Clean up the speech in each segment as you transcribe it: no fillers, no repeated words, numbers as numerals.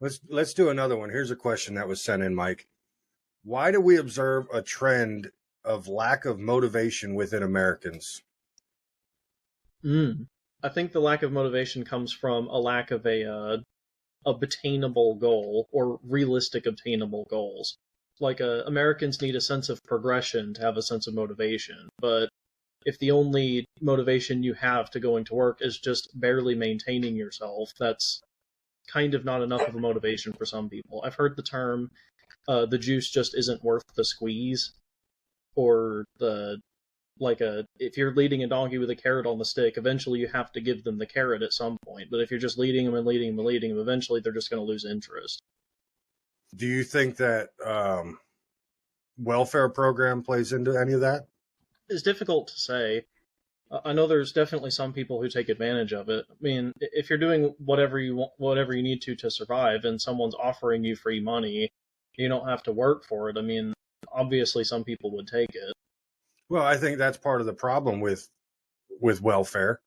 Let's do another one. Here's a question that was sent in, Mike. Why do we observe a trend of lack of motivation within Americans? Mm. I think the lack of motivation comes from a lack of a obtainable goal or realistic obtainable goals. Like Americans need a sense of progression to have a sense of motivation, but if the only motivation you have to going to work is just barely maintaining yourself, that's kind of not enough of a motivation for some people. I've heard the term the juice just isn't worth the squeeze, or the like a if you're leading a donkey with a carrot on the stick, eventually you have to give them the carrot at some point. But if you're just leading them and leading them and leading them, eventually they're just going to lose interest. Do you think that welfare program plays into any of that? It's difficult to say. I know there's definitely some people who take advantage of it. I mean, if you're doing whatever you want, whatever you need to survive, and someone's offering you free money, you don't have to work for it. I mean, obviously some people would take it. Well, I think that's part of the problem with welfare.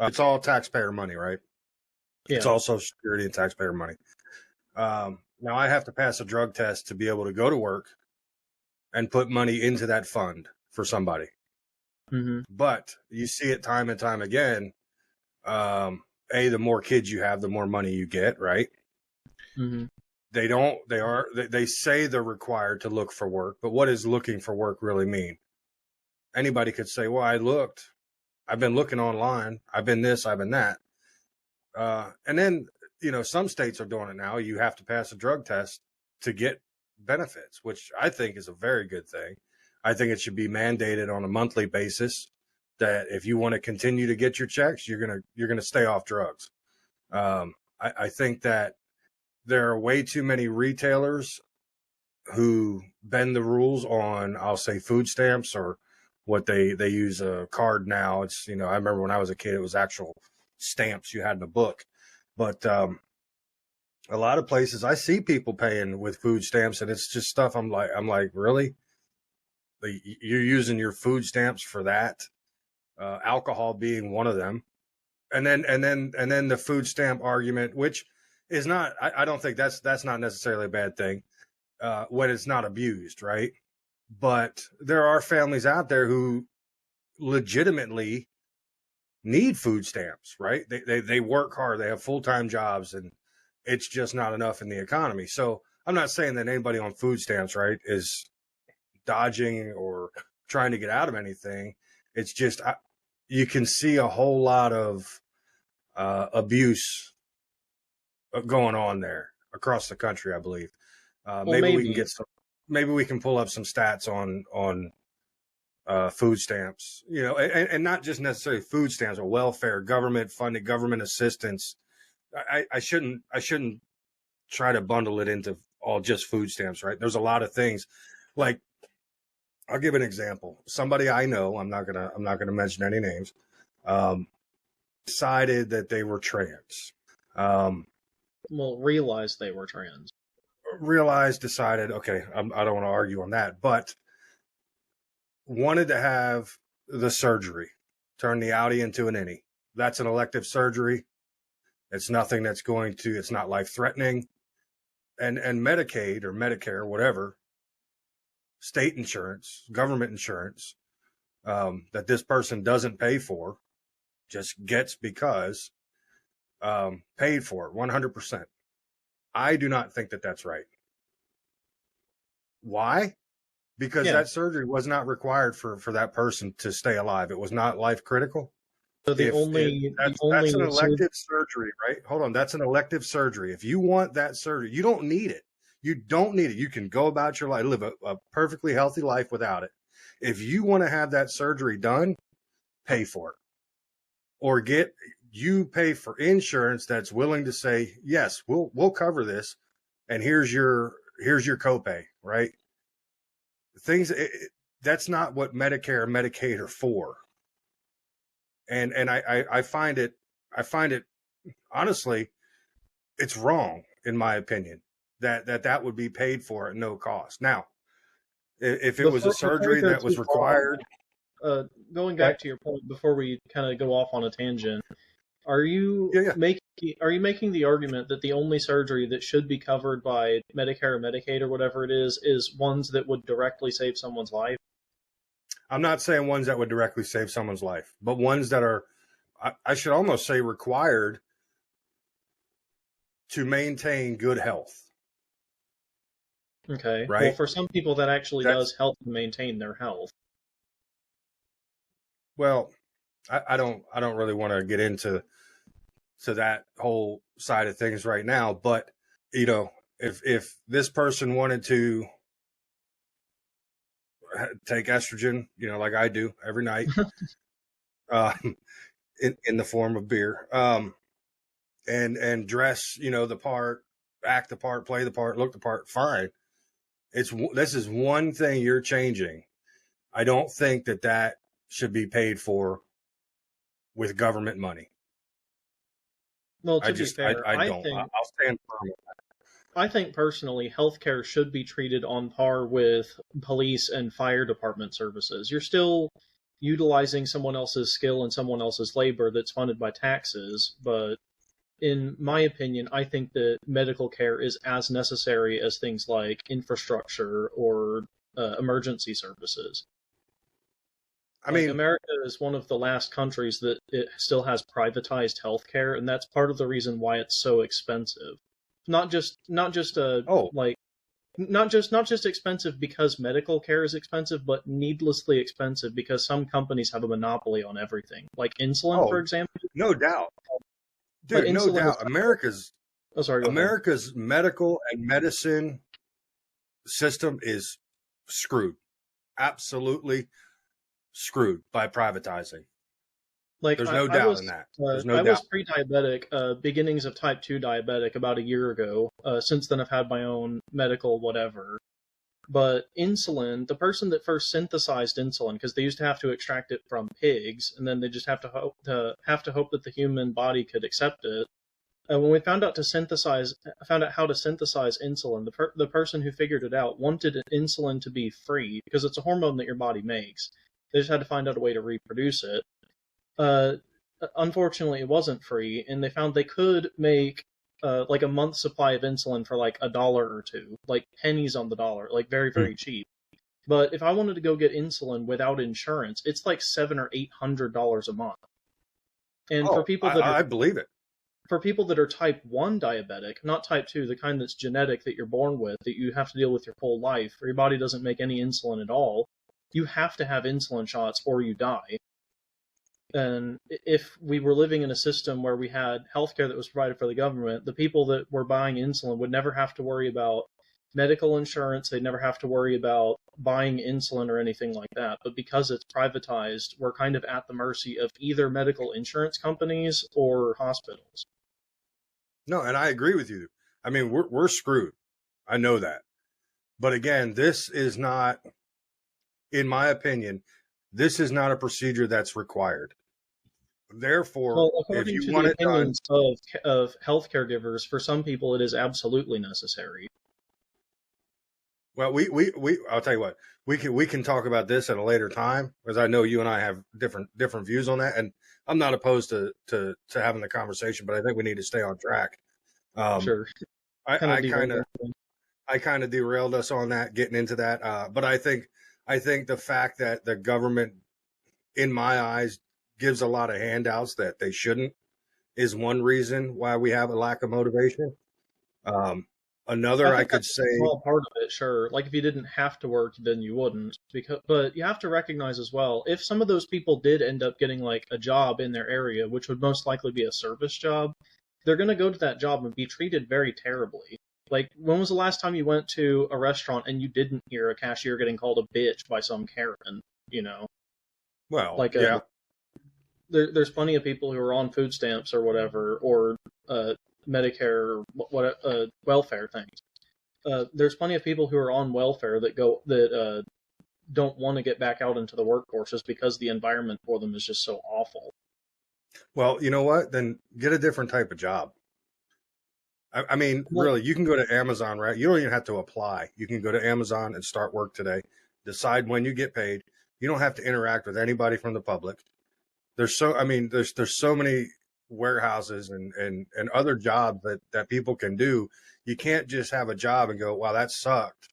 It's all taxpayer money, right? It's Yeah. all Social Security and taxpayer money. Now I have to pass a drug test to be able to go to work and put money into that fund for somebody. Hmm. But you see it time and time again. The more kids you have, the more money you get, right? Hmm. They say they're required to look for work, but what does looking for work really mean? Anybody could say, well, I've been looking online, I've been this, I've been that. And then, some states are doing it now. You have to pass a drug test to get benefits, which I think is a very good thing. I think it should be mandated on a monthly basis that if you want to continue to get your checks, you're gonna stay off drugs. I think that there are way too many retailers who bend the rules on, I'll say, food stamps, or what they use a card now. It's, I remember when I was a kid, it was actual stamps you had in a book. But a lot of places I see people paying with food stamps, and it's just stuff I'm like, really? You're using your food stamps for that? Alcohol being one of them. And then the food stamp argument, which is not, I don't think that's not necessarily a bad thing when it's not abused, right? But there are families out there who legitimately need food stamps, right? They work hard, they have full-time jobs, and it's just not enough in the economy. So I'm not saying that anybody on food stamps, right, is dodging or trying to get out of anything. It's just you can see a whole lot of abuse going on there across the country, I believe. Well, maybe. Maybe we can pull up some stats on food stamps, and not just necessarily food stamps or welfare, government funded, government assistance. I shouldn't try to bundle it into all just food stamps, right? There's a lot of things. Like, I'll give an example. Somebody I know, I'm not gonna mention any names, decided that they were trans. Well, realize they were trans. Decided, okay, I don't want to argue on that, but wanted to have the surgery, turn the outie into an innie. That's an elective surgery. It's nothing it's not life threatening. And Medicaid or Medicare, whatever, state insurance, government insurance, that this person doesn't pay for, just gets because paid for 100%. I do not think that that's right. Why? Because Yeah. that surgery was not required for that person to stay alive. It was not life critical. So the If only the that's an only sur- elective surgery, right? Hold on, that's an elective surgery. If you want that surgery, you don't need it. You don't need it. You can go about your life, live a perfectly healthy life without it. If you want to have that surgery done, pay for it, or you pay for insurance that's willing to say, yes, we'll cover this, and here's your copay, right? Things that's not what Medicare and Medicaid are for. And I find it honestly, it's wrong in my opinion that would be paid for at no cost. Now, if it was a before we surgery go that was too far, required, going okay, back to your point before we kind of go off on a tangent, Are you Yeah, yeah. making the argument that the only surgery that should be covered by Medicare or Medicaid or whatever it is ones that would directly save someone's life? I'm not saying ones that would directly save someone's life, but ones that are, I should almost say, required to maintain good health. Okay. Well, Right? for some people that actually That's does help them maintain their health. well, I don't really want to get into that whole side of things right now, but if this person wanted to take estrogen, like I do every night, uh, in the form of beer, and dress, the part, act the part, play the part, look the part, fine. This is one thing you're changing. I don't think that should be paid for with government money. Well, I to be just, I, fair, I don't. I'll stand firm. I think personally, healthcare should be treated on par with police and fire department services. You're still utilizing someone else's skill and someone else's labor that's funded by taxes, but in my opinion, I think that medical care is as necessary as things like infrastructure or emergency services. I Like mean, America is one of the last countries that it still has privatized healthcare, and that's part of the reason why it's so expensive. Not just oh, like not just expensive because medical care is expensive, but needlessly expensive because some companies have a monopoly on everything. Like insulin, for oh, example. no doubt, Like dude, no insulin is. doubt. Oh, sorry. Go ahead. America's medical and medicine system is screwed, absolutely screwed by privatizing. Like There's no doubt in that. There's no I doubt. was pre-diabetic, beginnings of type 2 diabetic about a year ago. Since then, I've had my own medical whatever. But insulin, the person that first synthesized insulin, because they used to have to extract it from pigs, and then they just have to hope that the human body could accept it. When we found out how to synthesize insulin, the person who figured it out wanted insulin to be free because it's a hormone that your body makes. They just had to find out a way to reproduce it. Uh, Unfortunately, it wasn't free, and they found they could make like a month's supply of insulin for like $1 or two, like pennies on the dollar, like very, Hmm. very cheap. But if I wanted to go get insulin without insurance, it's like $700 or $800 a month. And Oh, I believe it. for people that are type 1 diabetic, not type 2, the kind that's genetic that you're born with, that you have to deal with your whole life, or your body doesn't make any insulin at all, you have to have insulin shots or you die. And if we were living in a system where we had healthcare that was provided for the government, the people that were buying insulin would never have to worry about medical insurance. They'd never have to worry about buying insulin or anything like that. But because it's privatized, we're kind of at the mercy of either medical insurance companies or hospitals. No, and I agree with you. I mean, we're screwed. I know that. But again, this is not, in my opinion, this is not a procedure that's required. Therefore, Well, if according you to want the it done, opinions of health caregivers, for some people it is absolutely necessary. well, I'll tell you what, we can talk about this at a later time, because I know you and I have different views on that, and I'm not opposed to having the conversation, but I think we need to stay on track. Um, Sure, I, kind of I kind of derailed. I kind of derailed us on that, getting into that. But I think the fact that the government, in my eyes, gives a lot of handouts that they shouldn't is one reason why we have a lack of motivation. Um, I Another, I think could that's a say, small part of it, sure. Like if you didn't have to work, then you wouldn't. But you have to recognize as well, if some of those people did end up getting like a job in their area, which would most likely be a service job, they're going to go to that job and be treated very terribly. Like, when was the last time you went to a restaurant and you didn't hear a cashier getting called a bitch by some Karen? You know, well, like yeah, there's plenty of people who are on food stamps or whatever, or Medicare, or welfare things. There's plenty of people who are on welfare that don't want to get back out into the workforce just because the environment for them is just so awful. well, you know what? Then get a different type of job. I mean, Well, really, you can go to Amazon, right? You don't even have to apply. You can go to Amazon and start work today. Decide when you get paid. You don't have to interact with anybody from the public. I mean, there's so many warehouses and other jobs that people can do. You can't just have a job and go, wow, that sucked.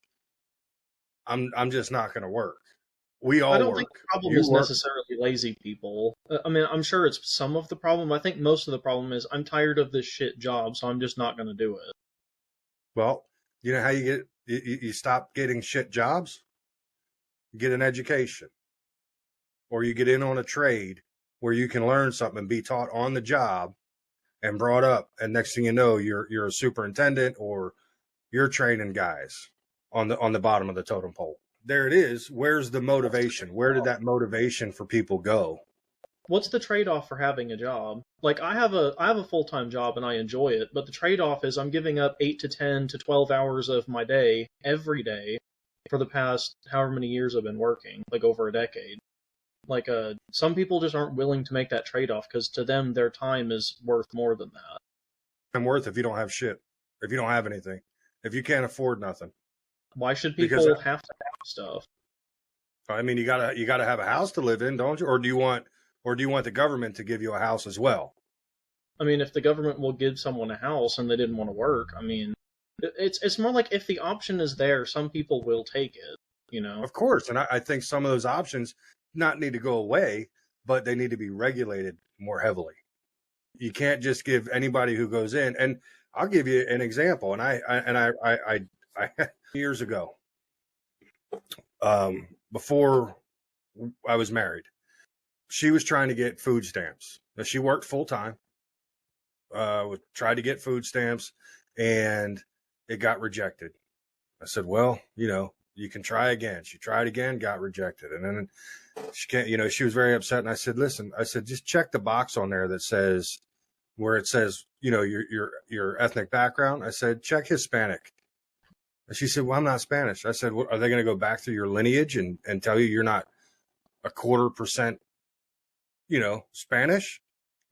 I'm just not going to work. We I all don't think work. the problem You is work. necessarily lazy people. I mean, I'm sure it's some of the problem. I think most of the problem is I'm tired of this shit job, so I'm just not going to do it. Well, you know how you stop getting shit jobs? You get an education, or you get in on a trade where you can learn something and be taught on the job and brought up. And next thing you know, you're a superintendent or you're training guys on the bottom of the totem pole. There it is. Where's the motivation? Where did that motivation for people go? What's the trade-off for having a job? Like I have a full-time job and I enjoy it, but the trade-off is I'm giving up 8 to 10 to 12 hours of my day every day for the past however many years I've been working, like over a decade. Like some people just aren't willing to make that trade-off because to them their time is worth more than that. I'm worth if you don't have shit, if you don't have anything, if you can't afford nothing. Why should Because people have to have stuff? I mean, you gotta have a house to live in, don't you? Or do you want the government to give you a house as well? I mean, if the government will give someone a house and they didn't want to work, I mean, it's more like if the option is there, some people will take it, you know? Of course, and I think some of those options not need to go away, but they need to be regulated more heavily. You can't just give anybody who goes in. And I'll give you an example. And I years ago, before I was married, she was trying to get food stamps. Now, she worked full time, tried to get food stamps, and it got rejected. I said, well, you can try again. She tried again, got rejected. And then she can't, she was very upset. And I said, listen, just check the box on there that says, where it says, your ethnic background. I said, check Hispanic. And she said, well, I'm not Spanish. I said, well, are they going to go back through your lineage and tell you you're not a 0.25%, Spanish?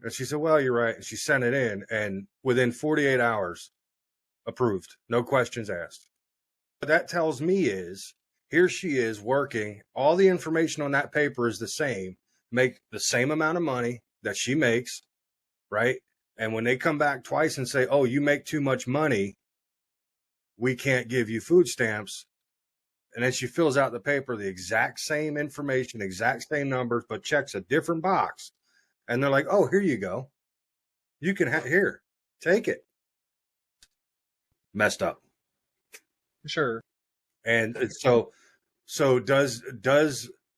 And she said, well, you're right. And she sent it in, and within 48 hours, approved. No questions asked. What that tells me is, here she is working. All the information on that paper is the same, make the same amount of money that she makes, right? And when they come back twice and say, oh, you make too much money, we can't give you food stamps. And then she fills out the paper, the exact same information, exact same numbers, but checks a different box. And they're like, oh, here you go. You can here, take it. Messed up. Sure. And so does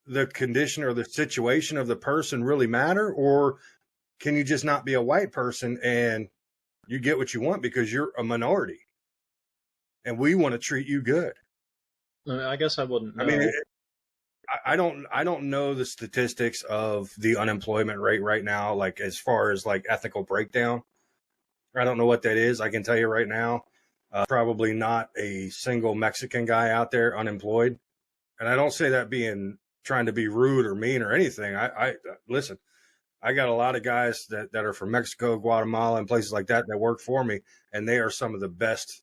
the condition or the situation of the person really matter? Or can you just not be a white person and you get what you want because you're a minority and we want to treat you good? I guess I wouldn't know. I mean, I don't know the statistics of the unemployment rate right now, like as far as like ethical breakdown. I don't know what that is. I can tell you right now, probably not a single Mexican guy out there unemployed. And I don't say that being trying to be rude or mean or anything. I listen, I got a lot of guys that are from Mexico, Guatemala, and places like that work for me, and they are some of the best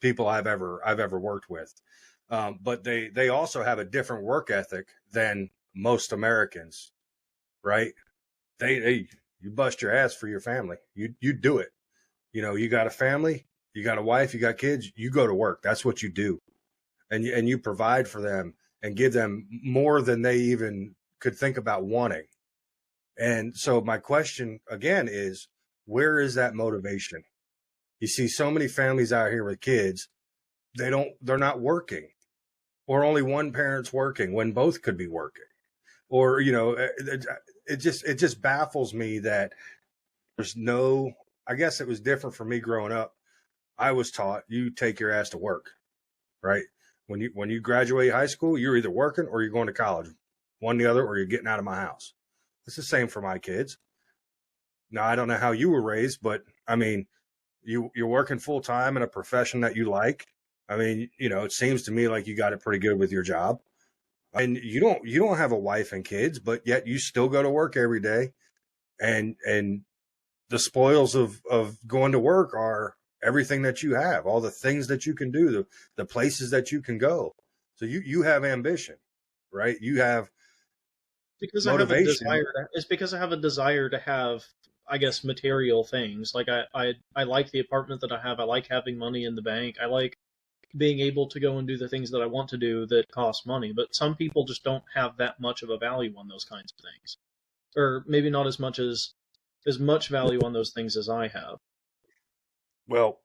people I've ever worked with. But they also have a different work ethic than most Americans, right? They you bust your ass for your family. You do it. You got a family, you got a wife, you got kids. You go to work. That's what you do, and you provide for them and give them more than they even could think about wanting. And so my question again is, where is that motivation? You see so many families out here with kids, they're not working, or only one parent's working when both could be working. Or, it just baffles me that there's no, I guess it was different for me growing up. I was taught you take your ass to work, right? When you graduate high school, you're either working or you're going to college, one or the other, or you're getting out of my house. It's the same for my kids. Now, I don't know how you were raised, but I mean, you're working full time in a profession that you like. I mean, it seems to me like you got it pretty good with your job. And you don't have a wife and kids, but yet you still go to work every day. And the spoils of going to work are everything that you have, all the things that you can do, the places that you can go. So you have ambition, right? You have Because I have a motivation. desire. It's because I have a desire to have I guess, material things. Like I like the apartment that I have. I like having money in the bank. I like being able to go and do the things that I want to do that cost money. But some people just don't have that much of a value on those kinds of things, or maybe not as much value on those things as I have. Well,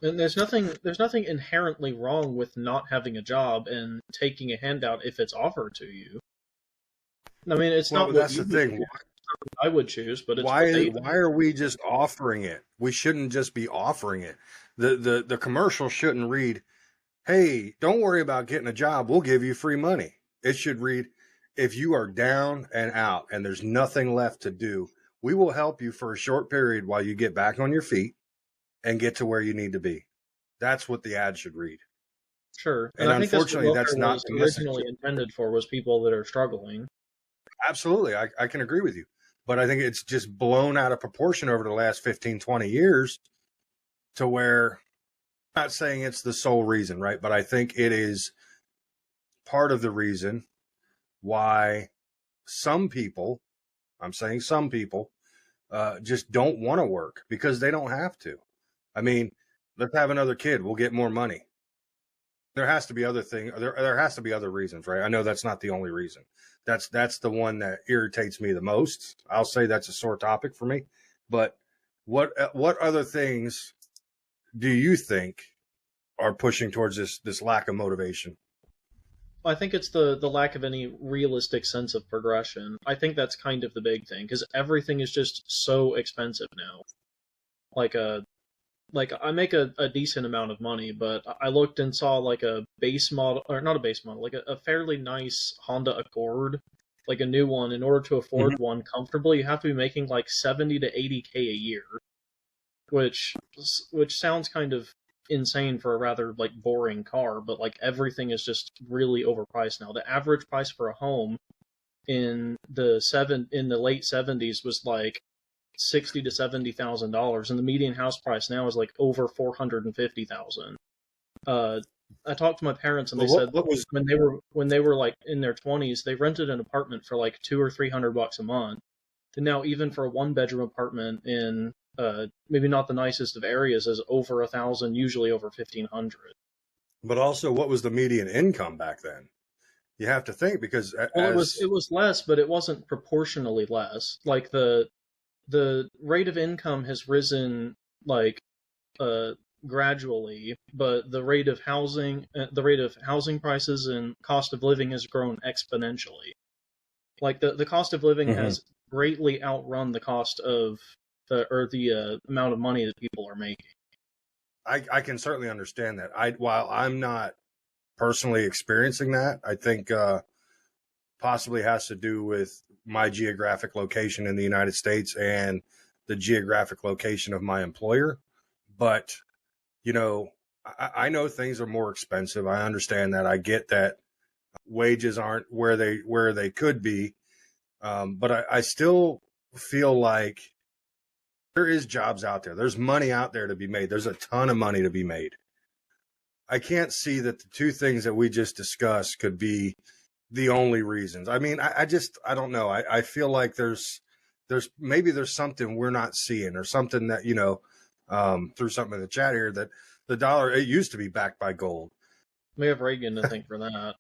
And there's nothing inherently wrong with not having a job and taking a handout if it's offered to you. I mean, it's well, not what that's the you would thing. choose, I would choose, but it's what they Why are we just offering it? We shouldn't just be offering it. The commercial shouldn't read, "Hey, don't worry about getting a job. We'll give you free money." It should read, "If you are down and out and there's nothing left to do, we will help you for a short period while you get back on your feet and get to where you need to be." That's what the ad should read. Sure. And And I think that's what unfortunately, welfare that's not was the message. originally intended for, was people that are struggling. Absolutely. I can agree with you. But I think it's just blown out of proportion over the last 15, 20 years to where, I'm not saying it's the sole reason, right? But I think it is part of the reason why some people, I'm saying some people, just don't want to work because they don't have to. I mean, let's have another kid. We'll get more money. There has to be other thing. There has to be other reasons, right? I know that's not the only reason. That's the one that irritates me the most. I'll say that's a sore topic for me. But what other things do you think are pushing towards this lack of motivation? I think it's the lack of any realistic sense of progression. I think that's kind of the big thing, because everything is just so expensive now. Like a like I make a decent amount of money, but I looked and saw like a base model, or not a base model, like a fairly nice Honda Accord, like a new one. In order to afford Mm-hmm. one comfortably, you have to be making like 70 to 80K a year, which which sounds kind of insane for a rather like boring car, but like everything is just really overpriced now. The average price for a home in the late 70s was like 60 to $70,000, and the median house price now is like over 450,000. Uh, I talked to my parents, and they But said what was when they were like in their 20s, they rented an apartment for like 200 or 300 bucks a month. And now, even for a one-bedroom apartment in maybe not the nicest of areas, is over 1,000, usually over 1,500. but also what was the median income back then? You have to think because Well, as it was less, but it wasn't proportionally less. Like the rate of income has risen like uh, gradually, but the rate of housing prices and cost of living has grown exponentially. Like the cost of living Mhm. has greatly outrun the cost of the amount of money that people are making. I can certainly understand that. While I'm not personally experiencing that, I think possibly has to do with my geographic location in the United States and the geographic location of my employer. But, you know, I know things are more expensive. I understand that. I get that wages aren't where they could be. But I still feel like there is jobs out there. There's money out there to be made. There's a ton of money to be made. I can't see that the two things that we just discussed could be the only reasons. I mean, I don't know. I feel like there's something we're not seeing or something that, through something in the chat here that the dollar, it used to be backed by gold. We have Reagan to thank for that.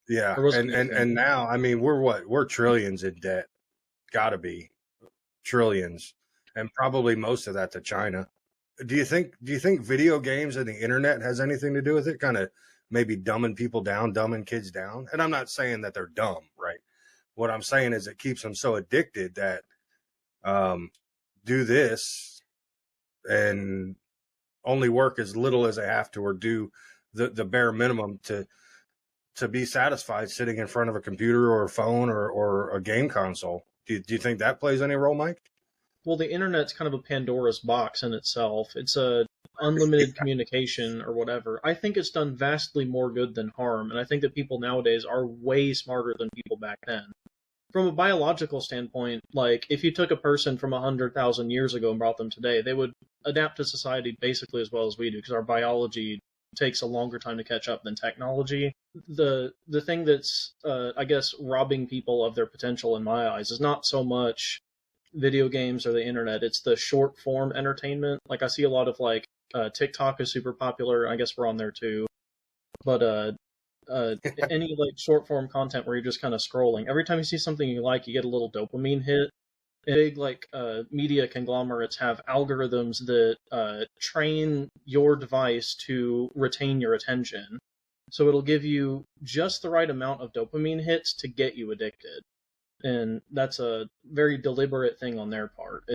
Yeah. Or was it And Nixon? now, I mean, we're trillions in debt. Gotta be trillions. And probably most of that to China. Do you think video games and the internet has anything to do with it? Kind of maybe dumbing people down, dumbing kids down. And I'm not saying that they're dumb, right? What I'm saying is it keeps them so addicted that um, do this and only work as little as they have to, or do the bare minimum to be satisfied sitting in front of a computer or a phone or a game console. Do you think that plays any role, Mike? Well, the internet's kind of a Pandora's box in itself. It's a unlimited communication or whatever. I think it's done vastly more good than harm, and I think that people nowadays are way smarter than people back then. From a biological standpoint, like if you took a person from 100,000 years ago and brought them today, they would adapt to society basically as well as we do, because our biology takes a longer time to catch up than technology. The thing that's I guess robbing people of their potential in my eyes is not so much video games or the internet. It's the short form entertainment. Like I see a lot of like TikTok is super popular. I guess we're on there too. But any like short form content where you're just kind of scrolling. Every time you see something you like, you get a little dopamine hit. Big like media conglomerates have algorithms that train your device to retain your attention. So it'll give you just the right amount of dopamine hits to get you addicted. And that's a very deliberate thing on their part.